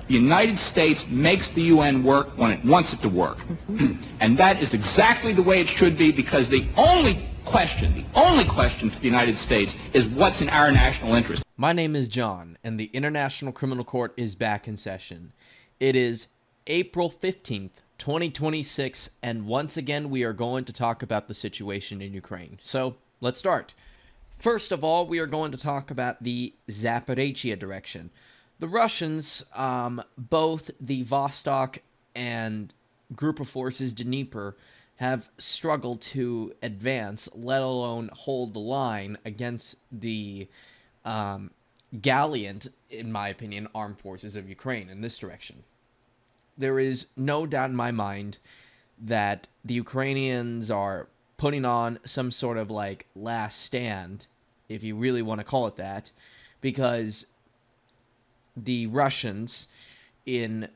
The United States makes the UN work when it wants it to work. And that is exactly the way it should be, because the only question for the United States is what's in our national interest. My name is John, and the International Criminal Court is back in session. It is April 15th, 2026, and once again we are going to talk about the situation in Ukraine. So, let's start. First of all, we are going to talk about the Zaporizhzhia direction. The Russians, both the Vostok and group of forces Dnieper, have struggled to advance, let alone hold the line against the gallant, in my opinion, armed forces of Ukraine in this direction. There is no doubt in my mind that the Ukrainians are putting on some sort of like last stand, if you really want to call it that, because the Russians in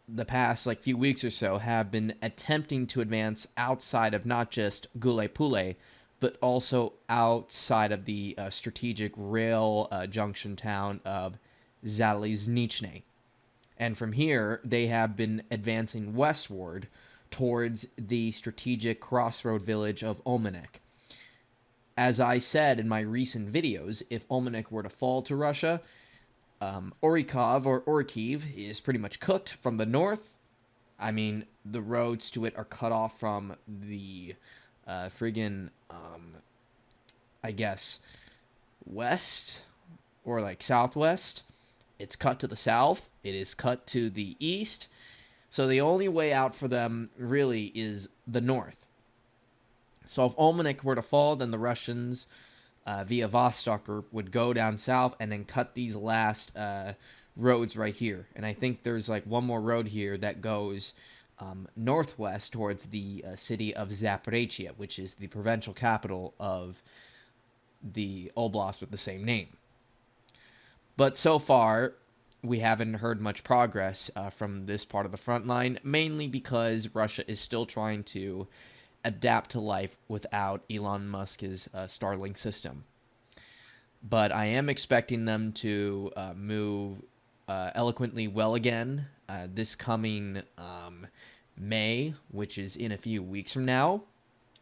the past few weeks or so have been attempting to advance outside of not just Gule-Pule, but also outside of the strategic rail junction town of Zaliznichne. And from here, they have been advancing westward towards the strategic crossroad village of Olmenek. As I said in my recent videos, if Olmenek were to fall to Russia, Orikov or Orkiv is pretty much cooked from the north. I mean, the roads to it are cut off from the west or southwest. It's cut to the south. It is cut to the east. So the only way out for them really is the north. So if Olmenek were to fall, then the Russians via Vostok would go down south and then cut these last roads right here. And I think there's one more road here that goes northwest towards the city of Zaporizhzhia, which is the provincial capital of the oblast with the same name. But so far, we haven't heard much progress from this part of the front line, mainly because Russia is still trying to adapt to life without Elon Musk's Starlink system. But I am expecting them to move eloquently well again this coming May, which is in a few weeks from now.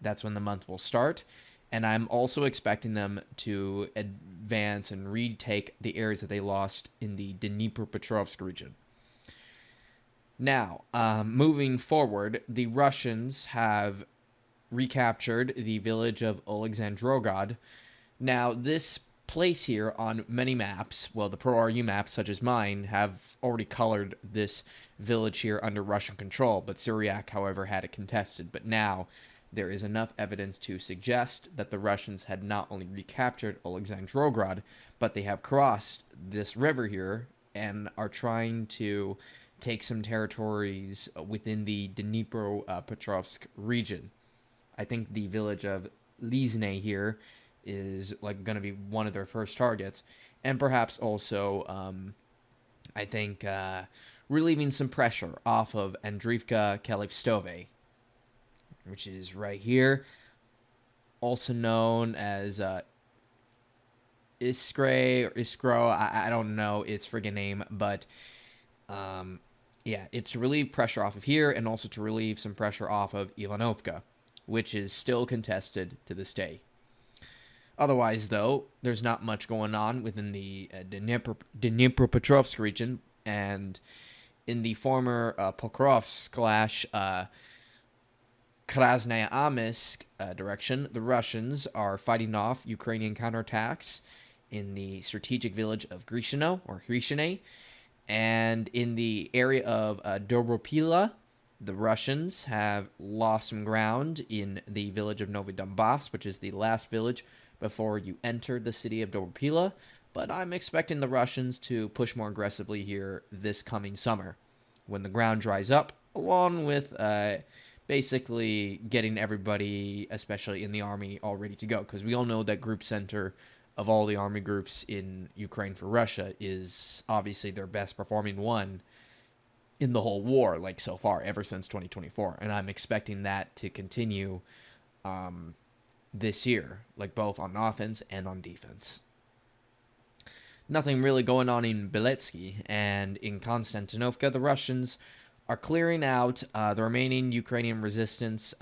That's when the month will start. And I'm also expecting them to advance and retake the areas that they lost in the Dnipropetrovsk region. Now, moving forward, the Russians have recaptured the village of Alexandrogod. Now, this place here on many maps, well, the Pro-RU maps such as mine, have already colored this village here under Russian control, but Syriac, however, had it contested. But now there is enough evidence to suggest that the Russians had not only recaptured Alexandrograd, but they have crossed this river here and are trying to take some territories within the Dnipropetrovsk region. I think the village of Lizne here is going to be one of their first targets, and perhaps also, I think, relieving some pressure off of Andrivka Kalivstove, which is right here, also known as Iskre or Iskro. I don't know its friggin' name, but yeah, it's to relieve pressure off of here and also to relieve some pressure off of Ivanovka, which is still contested to this day. Otherwise, though, there's not much going on within the Dnipropetrovsk region, and in the former Pokrovsk / Krasnaya Amisk direction, the Russians are fighting off Ukrainian counterattacks in the strategic village of Grishino, or Grishine, and in the area of Dobropila, the Russians have lost some ground in the village of Novy Donbass, which is the last village before you enter the city of Dobropila, but I'm expecting the Russians to push more aggressively here this coming summer, when the ground dries up, along with basically getting everybody, especially in the army, all ready to go. Because we all know that group center of all the army groups in Ukraine for Russia is obviously their best performing one in the whole war, so far, ever since 2024. And I'm expecting that to continue this year, both on offense and on defense. nothing really going on in Beletsky, and in Konstantinovka, the Russians are clearing out the remaining Ukrainian resistance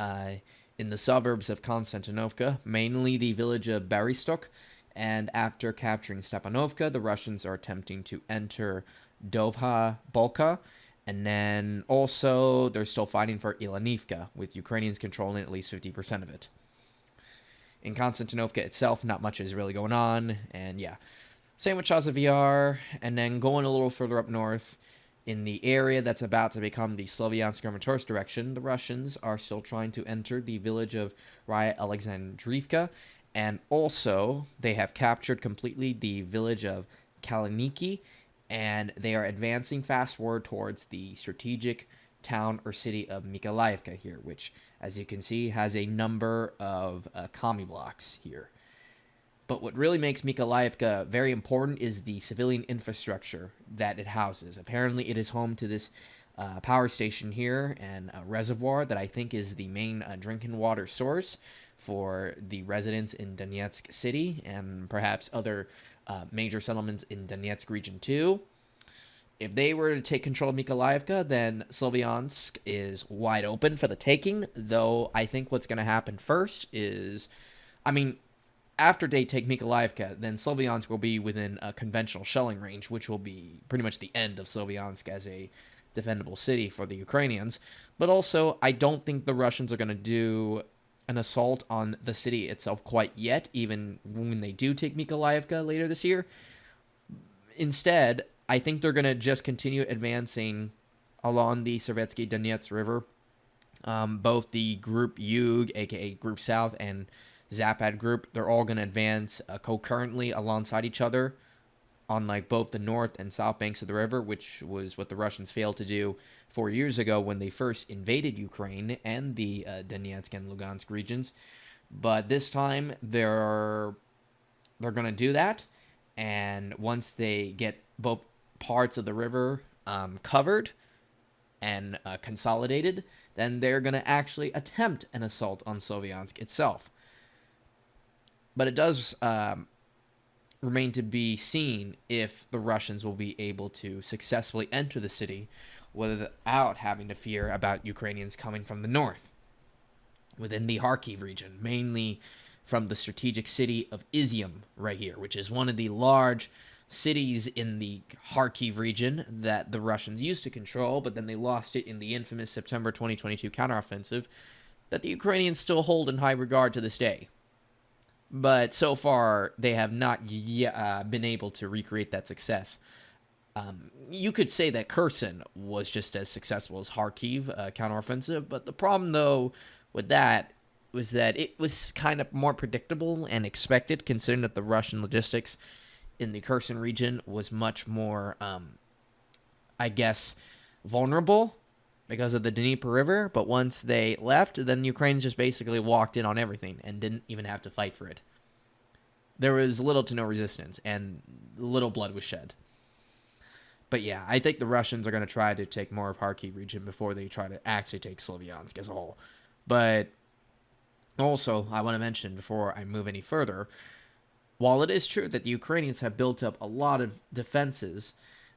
in the suburbs of Konstantinovka, mainly the village of Berystok, and after capturing Stepanovka, the Russians are attempting to enter Dovha Bolka, and then also they're still fighting for Ilanivka, with Ukrainians controlling at least 50% of it. In Konstantinovka itself, not much is really going on, and yeah. Same with Chasiv Yar, and then going a little further up north, in the area that's about to become the Sloviansk-Kramatorsk direction, the Russians are still trying to enter the village of Raya Alexandrivka, and also they have captured completely the village of Kaliniki, and they are advancing fast forward towards the strategic town or city of Mykolaiivka here, which, as you can see, has a number of commie blocks here. But what really makes Mykolaiivka very important is the civilian infrastructure that it houses. Apparently, it is home to this power station here and a reservoir that I think is the main drinking water source for the residents in Donetsk City and perhaps other major settlements in Donetsk region too. If they were to take control of Mykolaiivka, then Sloviansk is wide open for the taking, though I think what's going to happen first is, after they take Mykolaiivka, then Sloviansk will be within a conventional shelling range, which will be pretty much the end of Sloviansk as a defendable city for the Ukrainians. But also, I don't think the Russians are going to do an assault on the city itself quite yet, even when they do take Mykolaiivka later this year. Instead, I think they're going to just continue advancing along the Sovietsky Donets River. Both the Group Yug, aka Group South, and Zapad Group, they're all going to advance concurrently alongside each other on both the north and south banks of the river, which was what the Russians failed to do 4 years ago when they first invaded Ukraine and the Donetsk and Lugansk regions. But this time, they're going to do that, and once they get both parts of the river covered and consolidated, then they're going to actually attempt an assault on Sloviansk itself. But it does remain to be seen if the Russians will be able to successfully enter the city without having to fear about Ukrainians coming from the north, within the Kharkiv region, mainly from the strategic city of Izium right here, which is one of the large cities in the Kharkiv region that the Russians used to control, but then they lost it in the infamous September 2022 counteroffensive that the Ukrainians still hold in high regard to this day. But so far, they have not been able to recreate that success. You could say that Kherson was just as successful as Kharkiv counteroffensive, but the problem, though, with that was that it was kind of more predictable and expected, considering that the Russian logistics in the Kherson region was much more, vulnerable because of the Dnieper River. But once they left, then Ukrainians just basically walked in on everything and didn't even have to fight for it. There was little to no resistance, and little blood was shed. But yeah, I think the Russians are going to try to take more of Kharkiv region before they try to actually take Sloviansk as a whole. But also, I want to mention before I move any further, while it is true that the Ukrainians have built up a lot of defenses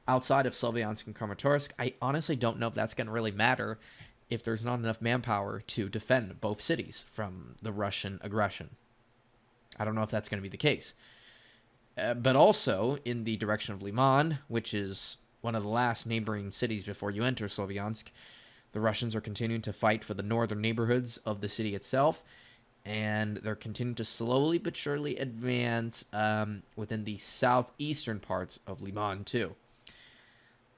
outside of Sloviansk and Kramatorsk, I honestly don't know if that's going to really matter if there's not enough manpower to defend both cities from the Russian aggression. I don't know if that's going to be the case. But also, in the direction of Liman, which is one of the last neighboring cities before you enter Sloviansk, the Russians are continuing to fight for the northern neighborhoods of the city itself, and they're continuing to slowly but surely advance within the southeastern parts of Liman, too.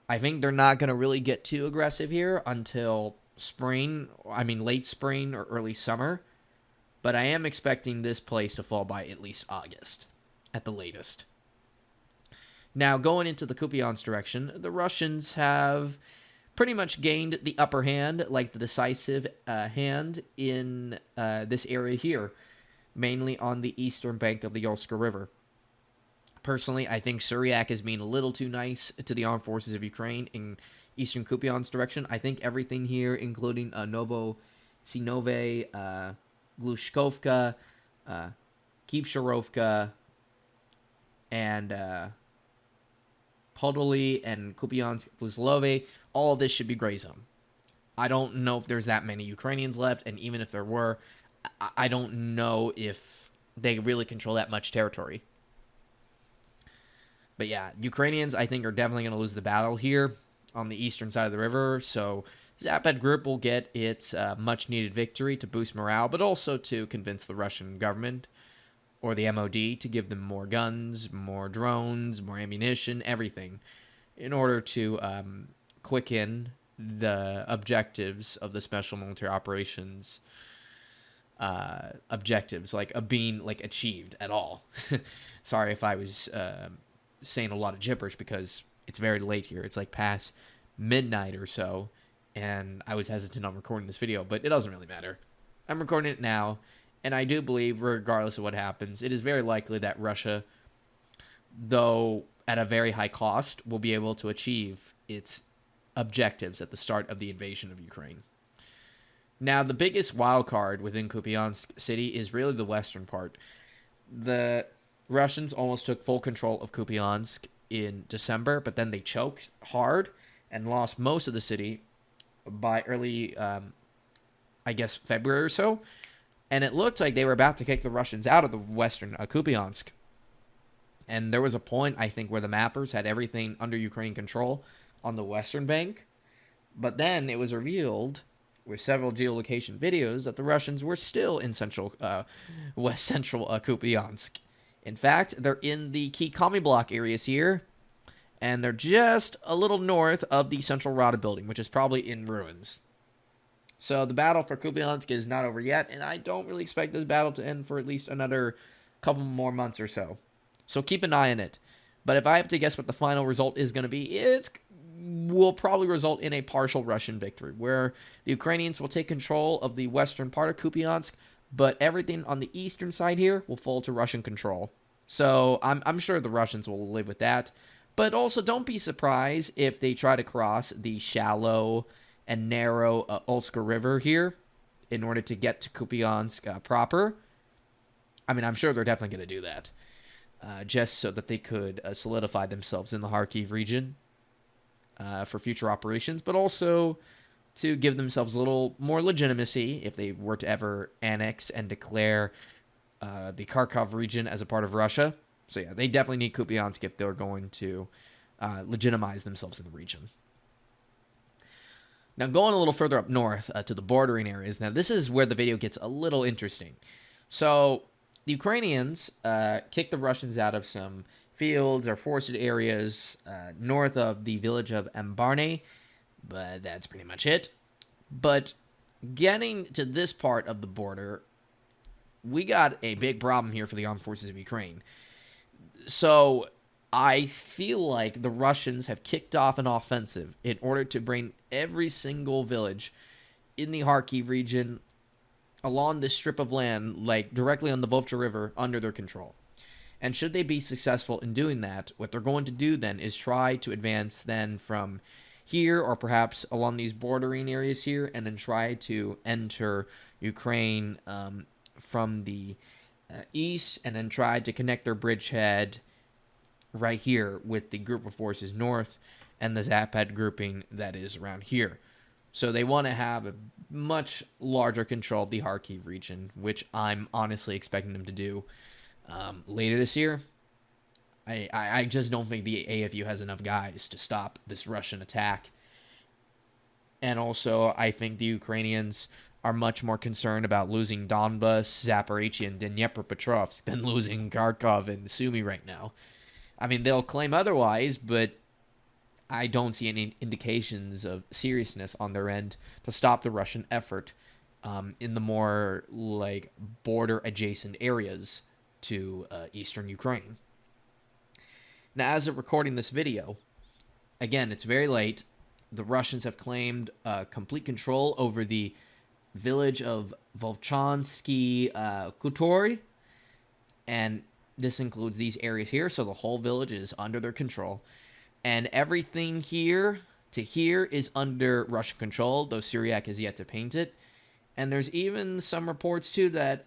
I think they're not going to really get too aggressive here until late spring or early summer, but I am expecting this place to fall by at least August, at the latest. Now, going into the Kupiansk direction, the Russians have pretty much gained the upper hand, like the decisive hand in this area here, mainly on the eastern bank of the Yolska River. Personally, I think Suryak is being a little too nice to the armed forces of Ukraine in eastern Kupiansk direction. I think everything here, including Novosinove, Glushkovka, Kivsharovka, and Podoli and Kupiansk, Buzlove, all of this should be gray zone. I don't know if there's that many Ukrainians left, and even if there were, I don't know if they really control that much territory. But yeah, Ukrainians, I think, are definitely going to lose the battle here on the eastern side of the river, so Zapad Group will get its much-needed victory to boost morale, but also to convince the Russian government or the MOD to give them more guns, more drones, more ammunition, everything, in order to quicken the objectives of the special military operations objectives, being achieved at all. Sorry if I was saying a lot of gibberish, because it's very late here. It's past midnight or so, and I was hesitant on recording this video, but it doesn't really matter. I'm recording it now, and I do believe, regardless of what happens, it is very likely that Russia, though at a very high cost, will be able to achieve its objectives at the start of the invasion of Ukraine. Now, the biggest wild card within Kupiansk city is really the western part. The Russians almost took full control of Kupiansk in December, but then they choked hard and lost most of the city by early, February or so. And it looked like they were about to kick the Russians out of the western Kupiansk. And there was a point, I think, where the mappers had everything under Ukrainian control on the western bank. But then it was revealed with several geolocation videos that the Russians were still in west central Kupiansk. In fact, they're in the key commie block areas here, and they're just a little north of the Central Rada building, which is probably in ruins. So the battle for Kupiansk is not over yet, and I don't really expect this battle to end for at least another couple more months or so. So keep an eye on it. But if I have to guess what the final result is going to be, it will probably result in a partial Russian victory, where the Ukrainians will take control of the western part of Kupiansk, but everything on the eastern side here will fall to Russian control. So I'm sure the Russians will live with that. But also, don't be surprised if they try to cross the shallow and narrow Olska River here in order to get to Kupiansk proper. I mean, I'm sure they're definitely going to do that, just so that they could solidify themselves in the Kharkiv region for future operations, but also to give themselves a little more legitimacy if they were to ever annex and declare the Kharkov region as a part of Russia. So yeah, they definitely need Kupiansk if they're going to legitimize themselves in the region. Now, going a little further up north to the bordering areas. Now, this is where the video gets a little interesting. So, the Ukrainians kicked the Russians out of some fields or forested areas north of the village of Ambarne, but that's pretty much it. But getting to this part of the border, we got a big problem here for the armed forces of Ukraine. So, I feel like the Russians have kicked off an offensive in order to bring every single village in the Kharkiv region along this strip of land, directly on the Volcha River, under their control. And should they be successful in doing that, what they're going to do then is try to advance then from here, or perhaps along these bordering areas here, and then try to enter Ukraine from the east, and then try to connect their bridgehead right here with the group of forces north and the Zapad grouping that is around here. So they want to have a much larger control of the Kharkiv region, which I'm honestly expecting them to do later this year. I just don't think the AFU has enough guys to stop this Russian attack. And also, I think the Ukrainians are much more concerned about losing Donbas, Zaporizhzhia, and Dnipropetrovsk than losing Kharkov and Sumy right now. I mean, they'll claim otherwise, but I don't see any indications of seriousness on their end to stop the Russian effort in the more, border-adjacent areas to eastern Ukraine. Now, as of recording this video, again, it's very late. The Russians have claimed complete control over the village of Volchansky Khutory, and this includes these areas here, so the whole village is under their control. And everything here to here is under Russian control, though Syriac has yet to paint it. And there's even some reports, too, that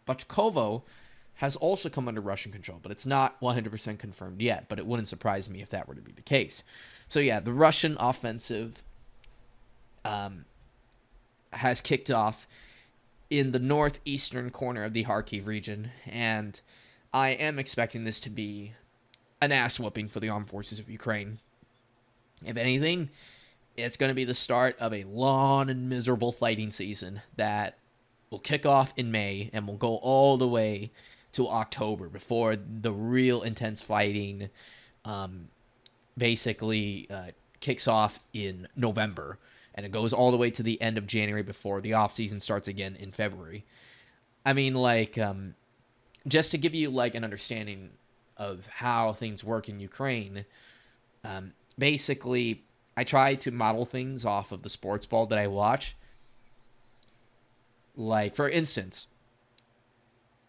Bochkovo has also come under Russian control, but it's not 100% confirmed yet, but it wouldn't surprise me if that were to be the case. So yeah, the Russian offensive has kicked off in the northeastern corner of the Kharkiv region, and I am expecting this to be an ass whooping for the armed forces of Ukraine. If anything, it's going to be the start of a long and miserable fighting season that will kick off in May and will go all the way to October before the real intense fighting basically kicks off in November. And it goes all the way to the end of January before the off-season starts again in February. I mean, like, just to give you, like, an understanding of how things work in Ukraine, basically, I try to model things off of the sports ball that I watch. Like, for instance,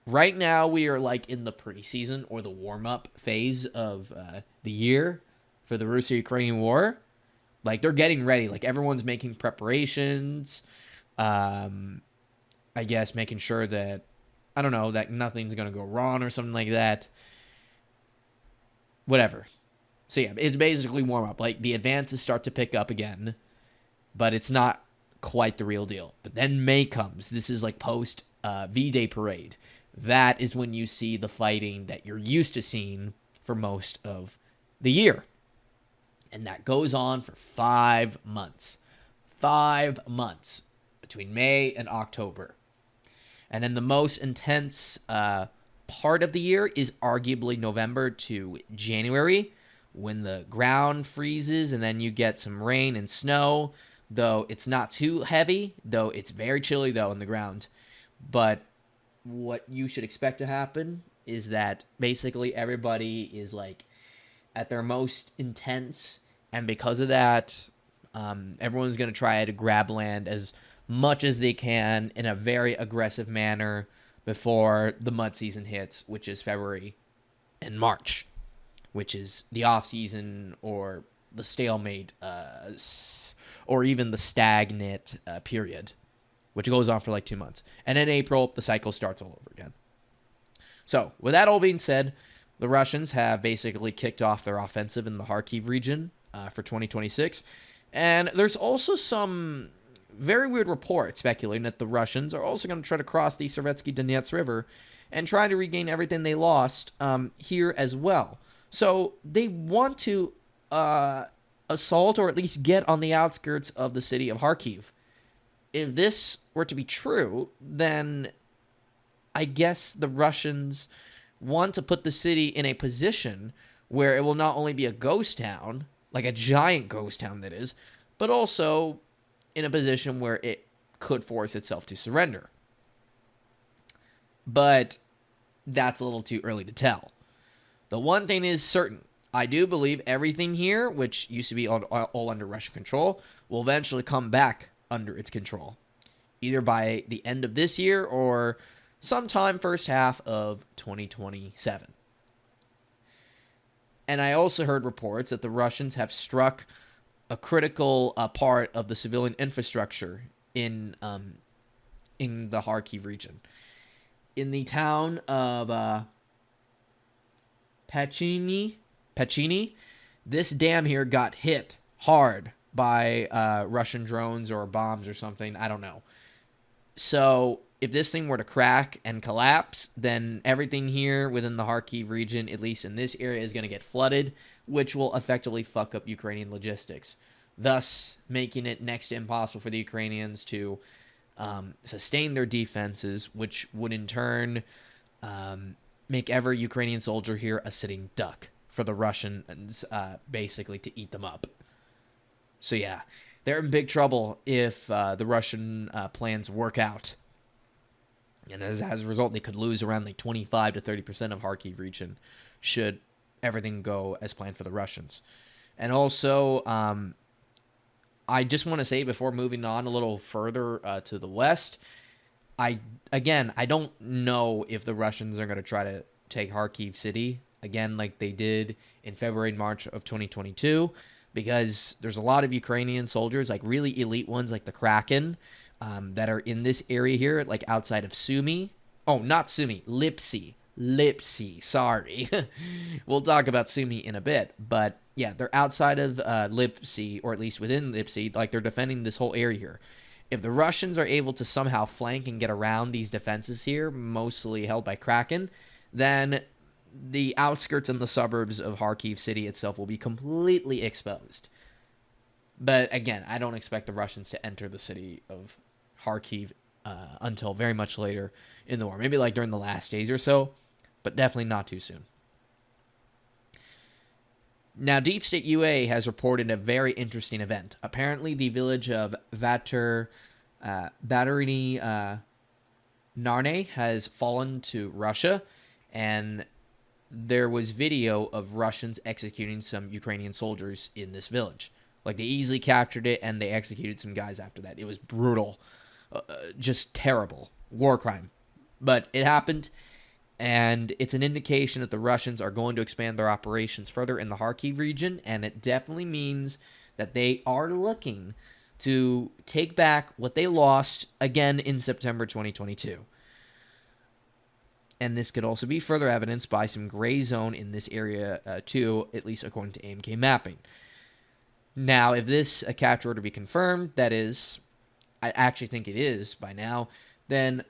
right now we are, like, in the preseason or the warm-up phase of the year for the Russia-Ukrainian war. Like, they're getting ready. Like, everyone's making preparations. I guess making sure that, I don't know, that nothing's going to go wrong or something like that. Whatever. So, yeah, it's basically warm-up. Like, the advances start to pick up again, but it's not quite the real deal. But then May comes. This is, like, post V-Day parade. That is when you see the fighting that you're used to seeing for most of the year. And that goes on for 5 months. 5 months between May and October. And then the most intense part of the year is arguably November to January, when the ground freezes and then you get some rain and snow, though it's not too heavy, though it's very chilly, though, in the ground. But what you should expect to happen is that basically everybody is, like, at their most intense, and because of that, everyone's going to try to grab land as much as they can in a very aggressive manner before the mud season hits, which is February and March, which is the off-season or the stalemate or even the stagnant period, which goes on for like 2 months. And in April, the cycle starts all over again. So, with that all being said, the Russians have basically kicked off their offensive in the Kharkiv region for 2026. And there's also some very weird reports speculating that the Russians are also going to try to cross the Sovetski Donets River and try to regain everything they lost here as well. So they want to assault or at least get on the outskirts of the city of Kharkiv. If this were to be true, then I guess the Russians want to put the city in a position where it will not only be a ghost town, like a giant ghost town that is, but also in a position where it could force itself to surrender. But that's a little too early to tell. The one thing is certain. I do believe everything here, which used to be all under Russian control, will eventually come back under its control, either by the end of this year or sometime first half of 2027. And I also heard reports that the Russians have struck a critical part of the civilian infrastructure in the Kharkiv region. In the town of Pachini, this dam here got hit hard by Russian drones or bombs or something. I don't know. So if this thing were to crack and collapse, then everything here within the Kharkiv region, at least in this area, is going to get flooded, which will effectively fuck up Ukrainian logistics, thus making it next to impossible for the Ukrainians to sustain their defenses, which would in turn make every Ukrainian soldier here a sitting duck for the Russians basically to eat them up. So yeah, they're in big trouble if the Russian plans work out. And as a result, they could lose around like 25 to 30% of Kharkiv region should everything go as planned for the Russians. And also, I just want to say before moving on a little further to the west, I don't know if the Russians are going to try to take Kharkiv city again like they did in February and March of 2022, because there's a lot of Ukrainian soldiers, like really elite ones like the Kraken, that are in this area here, like outside of Sumy. Oh, not Sumy, Lipsy. Lipsy. Sorry. We'll talk about Sumy in a bit. But yeah, they're outside of Lipsy, or at least within Lipsy. Like, they're defending this whole area here. If the Russians are able to somehow flank and get around these defenses here, mostly held by Kraken, then the outskirts and the suburbs of Kharkiv city itself will be completely exposed. But again, I don't expect the Russians to enter the city of Kharkiv until very much later in the war. Maybe like during the last days or so, but definitely not too soon. Now, Deep State UA has reported a very interesting event. Apparently, the village of Batyny Narne has fallen to Russia, and there was video of Russians executing some Ukrainian soldiers in this village. Like, they easily captured it, and they executed some guys after that. It was brutal. Just terrible. War crime. But it happened, and it's an indication that the Russians are going to expand their operations further in the Kharkiv region, and it definitely means that they are looking to take back what they lost again in September 2022. And this could also be further evidenced by some gray zone in this area too, at least according to AMK mapping. Now, if this capture were to be confirmed, that is, I actually think it is by now, then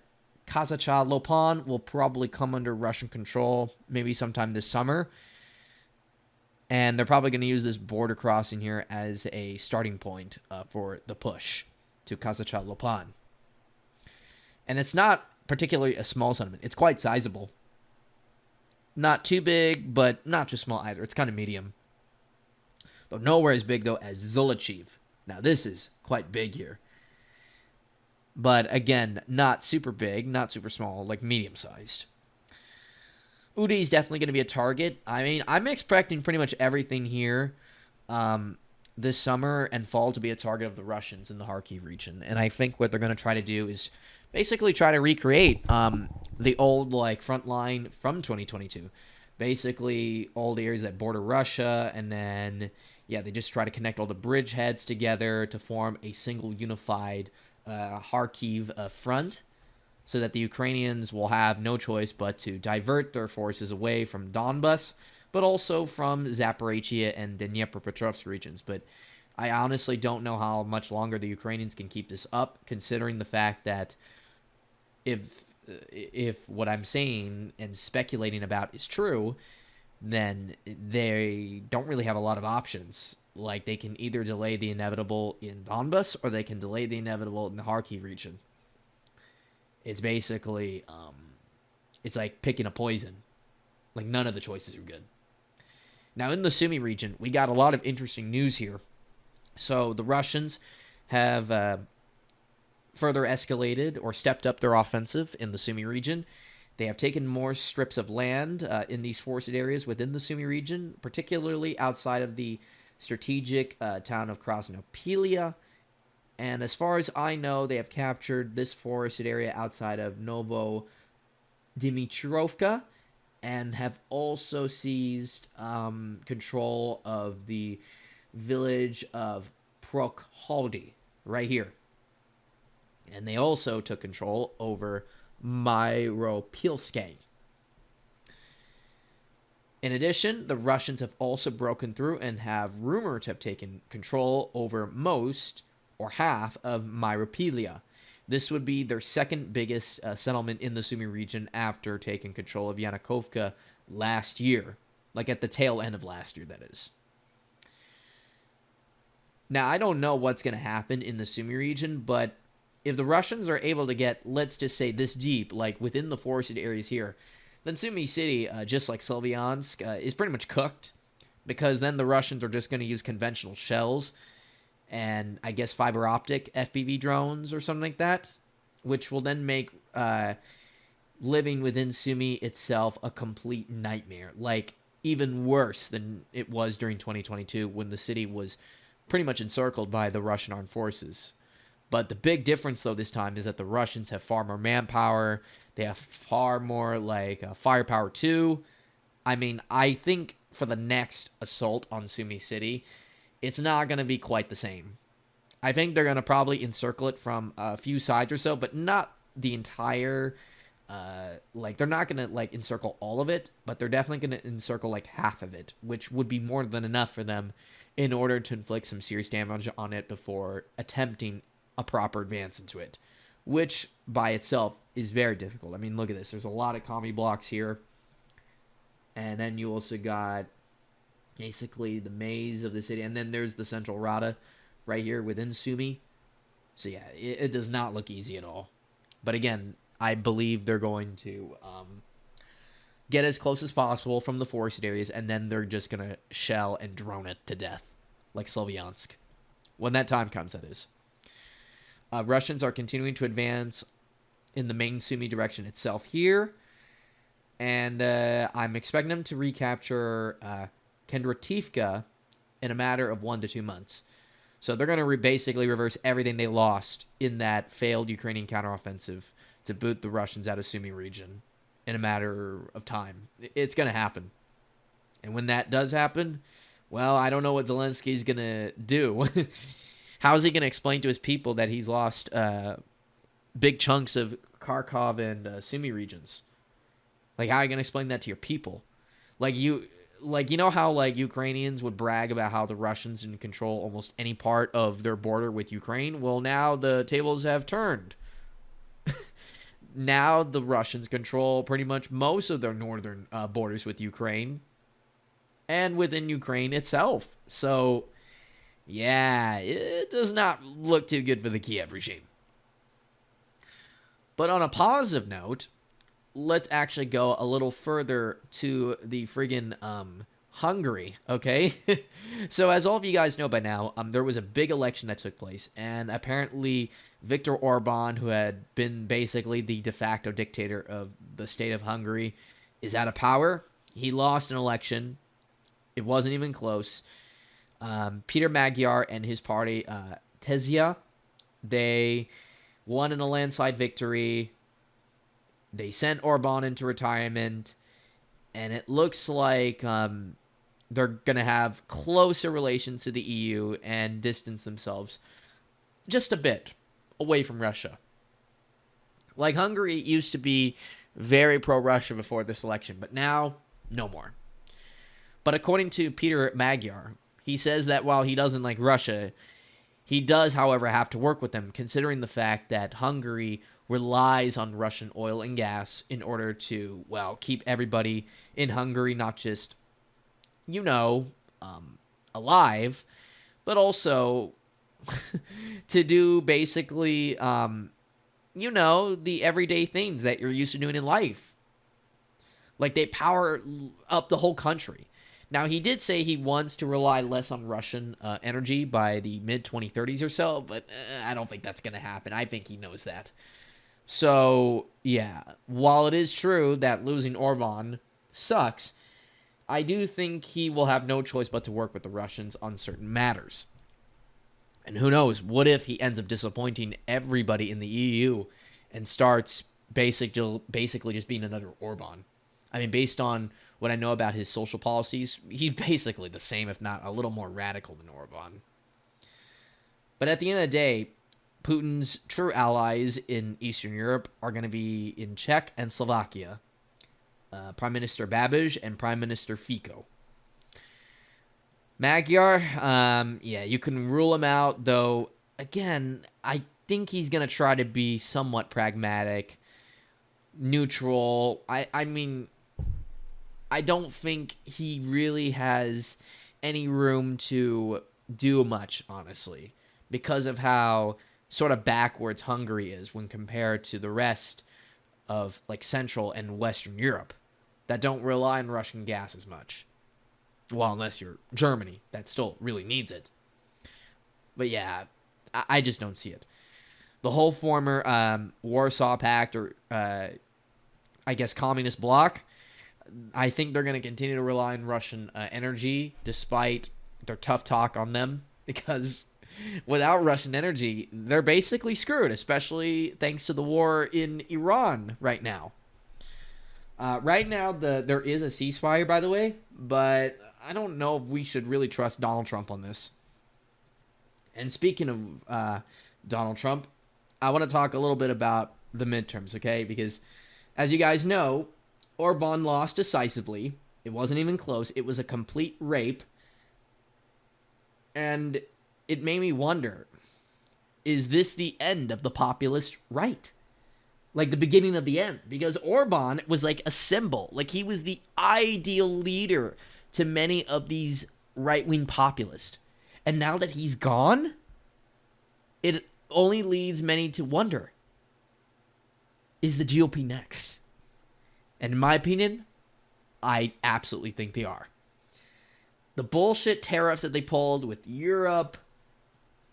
Kazacha-Lopan will probably come under Russian control maybe sometime this summer. And they're probably going to use this border crossing here as a starting point for the push to Kazacha-Lopan. And it's not particularly a small settlement. It's quite sizable. Not too big, but not too small either. It's kind of medium. Though nowhere as big, though, as Zolochiv. Now, this is quite big here. But, again, not super big, not super small, like medium-sized. Udi is definitely going to be a target. I mean, I'm expecting pretty much everything here this summer and fall to be a target of the Russians in the Kharkiv region. And I think what they're going to try to do is basically try to recreate the old like front line from 2022. Basically, all the areas that border Russia, and then, yeah, they just try to connect all the bridgeheads together to form a single unified Kharkiv front, so that the Ukrainians will have no choice but to divert their forces away from Donbas, but also from Zaporizhia and Dnipropetrovsk regions. But I honestly don't know how much longer the Ukrainians can keep this up, considering the fact that if what I'm saying and speculating about is true, then they don't really have a lot of options. Like, they can either delay the inevitable in Donbas, or they can delay the inevitable in the Kharkiv region. It's basically, it's like picking a poison. Like, none of the choices are good. Now, in the Sumy region, we got a lot of interesting news here. So, the Russians have further escalated or stepped up their offensive in the Sumy region. They have taken more strips of land in these forested areas within the Sumy region, particularly outside of the strategic town of Krasnopelia. And as far as I know, they have captured this forested area outside of Novo-Dimitrovka, and have also seized control of the village of Prokhaldy, right here. And they also took control over Myropilske. In addition, the Russians have also broken through and have rumored to have taken control over most or half of Myropilia. This would be their second biggest settlement in the Sumy region after taking control of Yanukovka last year. Like at the tail end of last year, that is. Now, I don't know what's going to happen in the Sumy region, but if the Russians are able to get, let's just say, this deep, like within the forested areas here, then Sumy City, just like Slavyansk, is pretty much cooked, because then the Russians are just going to use conventional shells and, I guess, fiber optic FPV drones or something like that, which will then make living within Sumy itself a complete nightmare. Like, even worse than it was during 2022, when the city was pretty much encircled by the Russian armed forces. But the big difference, though, this time is that the Russians have far more manpower. They have far more, like, firepower, too. I mean, I think for the next assault on Sumy City, it's not going to be quite the same. I think they're going to probably encircle it from a few sides or so, but not the entire Like, they're not going to, like, encircle all of it, but they're definitely going to encircle, like, half of it, which would be more than enough for them in order to inflict some serious damage on it before attempting a proper advance into it, which by itself is very difficult. I mean, look at this. There's a lot of commie blocks here. And then you also got basically the maze of the city. And then there's the central rada right here within Sumi. So yeah, it does not look easy at all. But again, I believe they're going to get as close as possible from the forested areas, and then they're just going to shell and drone it to death, like Slovyansk. When that time comes, that is. Russians are continuing to advance in the main Sumi direction itself here. And I'm expecting them to recapture Kendrativka in a matter of 1 to 2 months. So they're going to basically reverse everything they lost in that failed Ukrainian counteroffensive to boot the Russians out of Sumi region in a matter of time. It's going to happen. And when that does happen, well, I don't know what Zelensky's going to do. How is he going to explain to his people that he's lost big chunks of Kharkov and Sumi regions? Like, how are you going to explain that to your people? You know how, like, Ukrainians would brag about how the Russians can control almost any part of their border with Ukraine? Well, now the tables have turned. Now the Russians control pretty much most of their northern borders with Ukraine and within Ukraine itself. So, yeah, it does not look too good for the Kiev regime. But on a positive note, let's actually go a little further to the friggin' Hungary, okay? So as all of you guys know by now, there was a big election that took place, and apparently Viktor Orban, who had been basically the de facto dictator of the state of Hungary, is out of power. He lost an election. It wasn't even close. Peter Magyar and his party, Tezia, they won in a landslide victory. They sent Orban into retirement, and it looks like they're going to have closer relations to the EU and distance themselves just a bit away from Russia. Like, Hungary used to be very pro-Russia before this election, but now, no more. But according to Peter Magyar, he says that while he doesn't like Russia, he does, however, have to work with them, considering the fact that Hungary relies on Russian oil and gas in order to, well, keep everybody in Hungary not just, alive, but also to do basically, the everyday things that you're used to doing in life. Like, they power up the whole country. Now, he did say he wants to rely less on Russian energy by the mid-2030s or so, but I don't think that's going to happen. I think he knows that. So, yeah, while it is true that losing Orban sucks, I do think he will have no choice but to work with the Russians on certain matters. And who knows, what if he ends up disappointing everybody in the EU and starts basically just being another Orban? I mean, based on what I know about his social policies, he's basically the same, if not a little more radical than Orban. But at the end of the day, Putin's true allies in Eastern Europe are going to be in Czech and Slovakia. Prime Minister Babiš and Prime Minister Fico. Magyar, you can rule him out, though, again, I think he's going to try to be somewhat pragmatic, neutral. I mean, I don't think he really has any room to do much, honestly, because of how sort of backwards Hungary is when compared to the rest of, like, Central and Western Europe that don't rely on Russian gas as much. Well, unless you're Germany, that still really needs it. But yeah, I just don't see it. The whole former Warsaw Pact, or I guess communist bloc, I think they're going to continue to rely on Russian energy despite their tough talk on them, because without Russian energy, they're basically screwed, especially thanks to the war in Iran right now. Right now, there is a ceasefire, by the way, but I don't know if we should really trust Donald Trump on this. And speaking of Donald Trump, I want to talk a little bit about the midterms, okay? Because As you guys know, Orban lost decisively. It wasn't even close. It was a complete rape. And it made me wonder, is this the end of the populist right? Like the beginning of the end? Because Orban was like a symbol. Like he was the ideal leader to many of these right-wing populists. And now that he's gone, it only leads many to wonder, is the GOP next? And in my opinion, I absolutely think they are. The bullshit tariffs that they pulled with Europe,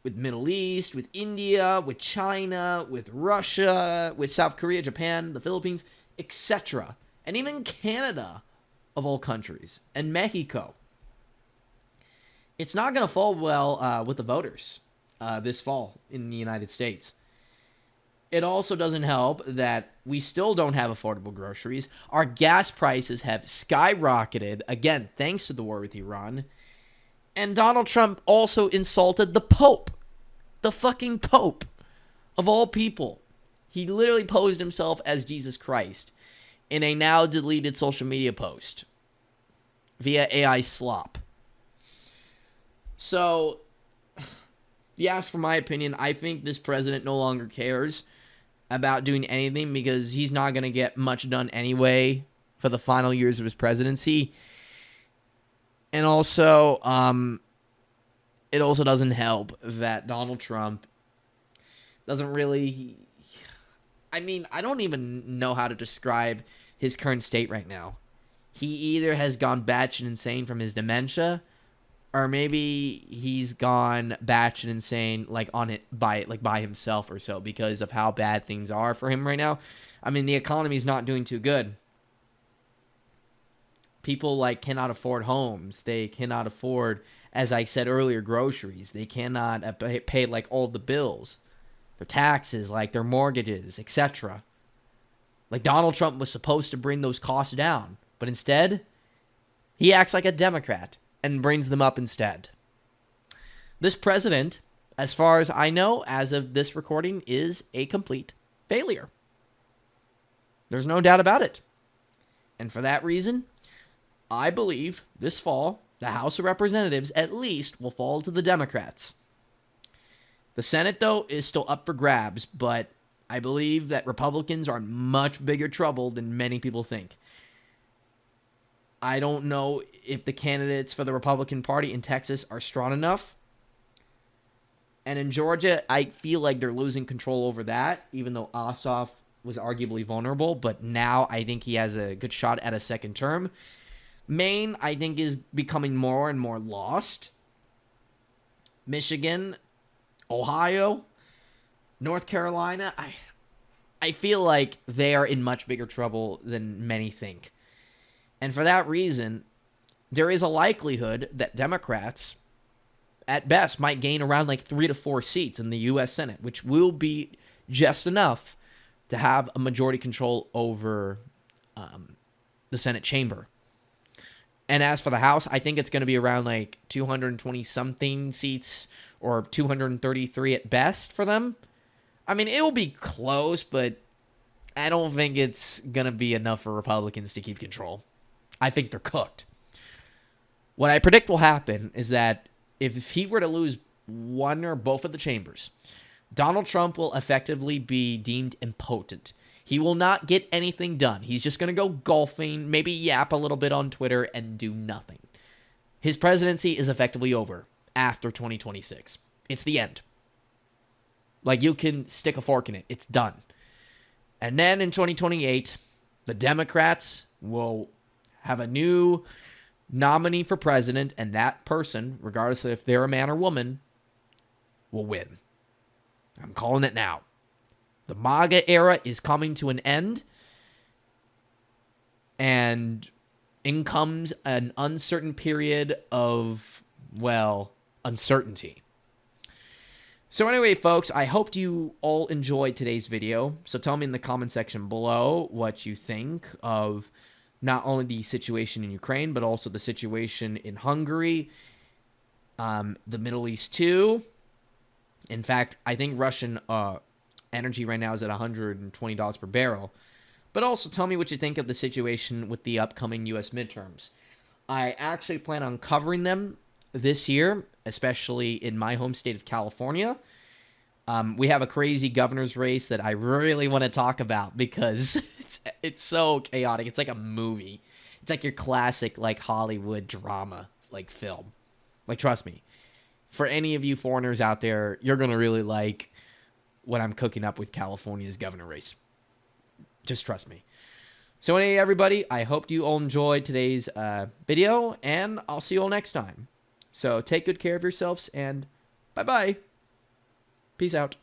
with Middle East, with India, with China, with Russia, with South Korea, Japan, the Philippines, etc. And even Canada, of all countries, and Mexico. It's not going to fall well with the voters this fall in the United States. It also doesn't help that we still don't have affordable groceries. Our gas prices have skyrocketed, again, thanks to the war with Iran. And Donald Trump also insulted the Pope. The fucking Pope. Of all people. He literally posed himself as Jesus Christ in a now deleted social media post via AI slop. So, if you ask for my opinion, I think this president no longer cares about doing anything because he's not going to get much done anyway for the final years of his presidency. And also, it also doesn't help that Donald Trump doesn't really... I mean, I don't even know how to describe his current state right now. He either has gone batshit insane from his dementia, or maybe he's gone batshit insane by himself or so because of how bad things are for him right now. I mean, the economy's not doing too good. People cannot afford homes. They cannot afford, as I said earlier, groceries. They cannot pay all the bills, their taxes, their mortgages, etc. Donald Trump was supposed to bring those costs down, but instead, he acts like a Democrat and brings them up instead. This president, as far as I know, as of this recording, is a complete failure. There's no doubt about it. And for that reason, I believe this fall, the House of Representatives at least will fall to the Democrats. The Senate, though, is still up for grabs, but I believe that Republicans are in much bigger trouble than many people think. I don't know if the candidates for the Republican Party in Texas are strong enough. And in Georgia, I feel like they're losing control over that, even though Ossoff was arguably vulnerable. But now I think he has a good shot at a second term. Maine, I think, is becoming more and more lost. Michigan, Ohio, North Carolina, I feel like they are in much bigger trouble than many think. And for that reason, there is a likelihood that Democrats, at best, might gain around 3 to 4 seats in the U.S. Senate, which will be just enough to have a majority control over the Senate chamber. And as for the House, I think it's going to be around 220-something seats or 233 at best for them. I mean, it will be close, but I don't think it's going to be enough for Republicans to keep control. I think they're cooked. What I predict will happen is that if he were to lose one or both of the chambers, Donald Trump will effectively be deemed impotent. He will not get anything done. He's just going to go golfing, maybe yap a little bit on Twitter, and do nothing. His presidency is effectively over after 2026. It's the end. You can stick a fork in it. It's done. And then in 2028, the Democrats will have a new nominee for president, and that person, regardless of if they're a man or woman, will win. I'm calling it now. The MAGA era is coming to an end, and in comes an uncertain period of, uncertainty. So anyway, folks, I hope you all enjoyed today's video. So tell me in the comment section below what you think of not only the situation in Ukraine, but also the situation in Hungary, the Middle East too. In fact, I think Russian energy right now is at $120 per barrel. But also tell me what you think of the situation with the upcoming U.S. midterms. I actually plan on covering them this year, especially in my home state of California. We have a crazy governor's race that I really want to talk about because it's so chaotic. It's like a movie. It's like your classic like Hollywood drama like film. Like, trust me. For any of you foreigners out there, you're going to really like what I'm cooking up with California's governor race. Just trust me. So anyway, everybody, I hope you all enjoyed today's video, and I'll see you all next time. So take good care of yourselves, and bye-bye. Peace out.